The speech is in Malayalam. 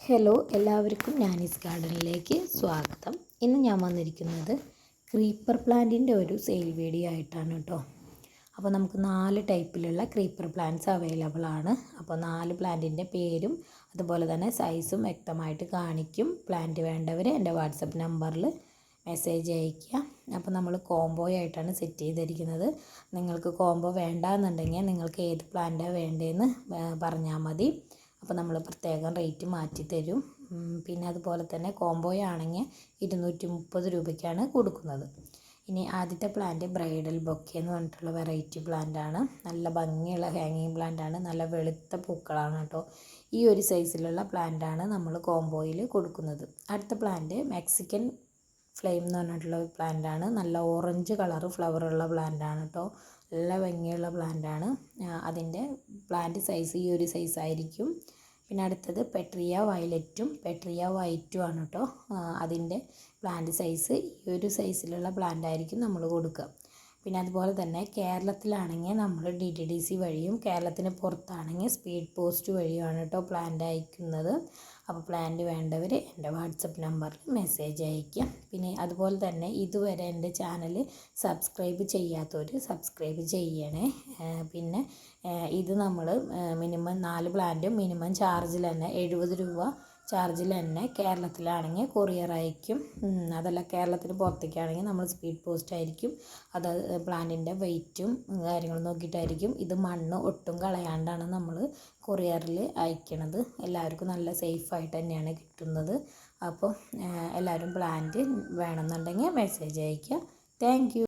ഹലോ എല്ലാവർക്കും ഞാനീസ് ഗാർഡനിലേക്ക് സ്വാഗതം. ഇന്ന് ഞാൻ വന്നിരിക്കുന്നത് ക്രീപ്പർ പ്ലാന്റിൻ്റെ ഒരു സെയിൽ വീഡിയോ ആയിട്ടാണ് കേട്ടോ. അപ്പോൾ നമുക്ക് 4 ടൈപ്പിലുള്ള ക്രീപ്പർ പ്ലാന്റ്സ് അവൈലബിൾ ആണ്. അപ്പോൾ 4 പ്ലാന്റിൻ്റെ പേരും അതുപോലെ തന്നെ സൈസും വ്യക്തമായിട്ട് കാണിക്കും. പ്ലാന്റ് വേണ്ടവർ എൻ്റെ വാട്സപ്പ് നമ്പറിൽ മെസ്സേജ് അയയ്ക്കുക. അപ്പോൾ നമ്മൾ കോംബോ ആയിട്ടാണ് സെറ്റ് ചെയ്തിരിക്കുന്നത്. നിങ്ങൾക്ക് കോംബോ വേണ്ടാന്നുണ്ടെങ്കിൽ നിങ്ങൾക്ക് ഏത് പ്ലാന്റാണ് വേണ്ടതെന്ന് പറഞ്ഞാൽ മതി. അപ്പോൾ നമ്മൾ പ്രത്യേകം റേറ്റ് മാറ്റി തരും. പിന്നെ അതുപോലെ തന്നെ കോംബോ ആണെങ്കിൽ 230 രൂപയ്ക്കാണ് കൊടുക്കുന്നത്. ഇനി ആദ്യത്തെ പ്ലാന്റ് ബ്രൈഡൽ ബൊക്കെ എന്ന് പറഞ്ഞിട്ടുള്ള വെറൈറ്റി പ്ലാന്റാണ്. നല്ല ഭംഗിയുള്ള ഹാങ്ങിങ് പ്ലാന്റാണ്. നല്ല വെളുത്ത പൂക്കളാണ് കേട്ടോ. ഈ ഒരു സൈസിലുള്ള പ്ലാന്റാണ് നമ്മൾ കോംബോയിൽ കൊടുക്കുന്നത്. അടുത്ത പ്ലാന്റ് മെക്സിക്കൻ ഫ്ലെയിം എന്ന് പറഞ്ഞിട്ടുള്ള പ്ലാന്റാണ്. നല്ല ഓറഞ്ച് കളറ് ഫ്ലവറുള്ള പ്ലാന്റാണ് കേട്ടോ. നല്ല ഭംഗിയുള്ള പ്ലാന്റാണ്. അതിൻ്റെ പ്ലാന്റ് സൈസ് ഈ ഒരു സൈസായിരിക്കും. പിന്നെ അടുത്തത് പെട്രിയ വയലറ്റും പെട്രിയ വൈറ്റും ആണ് കേട്ടോ. അതിൻ്റെ പ്ലാന്റ് സൈസ് ഈ ഒരു സൈസിലുള്ള പ്ലാന്റ് ആയിരിക്കും നമ്മൾ കൊടുക്കുക. പിന്നെ അതുപോലെ തന്നെ കേരളത്തിലാണെങ്കിൽ നമ്മൾ DTDC വഴിയും കേരളത്തിന് പുറത്താണെങ്കിൽ സ്പീഡ് പോസ്റ്റ് വഴിയുമാണ് കേട്ടോ പ്ലാന്റ് അയക്കുന്നത്. അപ്പോൾ പ്ലാന്റ് വേണ്ടവർ എൻ്റെ വാട്സപ്പ് നമ്പറിൽ മെസ്സേജ് അയയ്ക്കുക. പിന്നെ അതുപോലെ തന്നെ ഇതുവരെ എൻ്റെ ചാനൽ സബ്സ്ക്രൈബ് ചെയ്യാത്തവർ സബ്സ്ക്രൈബ് ചെയ്യണേ. പിന്നെ ഇത് നമ്മൾ മിനിമം 4 പ്ലാന്റും മിനിമം ചാർജിൽ തന്നെ 70 രൂപ ചാർജിൽ തന്നെ കേരളത്തിലാണെങ്കിൽ കൊറിയർ അയക്കും. അതല്ല കേരളത്തിന് പുറത്തേക്കാണെങ്കിൽ നമ്മൾ സ്പീഡ് പോസ്റ്റ് ആയിരിക്കും. അത് പ്ലാന്റിൻ്റെ വെയിറ്റും കാര്യങ്ങളും നോക്കിയിട്ടായിരിക്കും. ഇത് മണ്ണ് ഒട്ടും കളയാണ്ടാണ് നമ്മൾ കൊറിയറിൽ അയക്കണത്. എല്ലാവർക്കും നല്ല സേഫായിട്ട് തന്നെയാണ് കിട്ടുന്നത്. അപ്പോൾ എല്ലാവരും പ്ലാന്റ് വേണമെന്നുണ്ടെങ്കിൽ മെസ്സേജ് അയയ്ക്കുക. Thank you.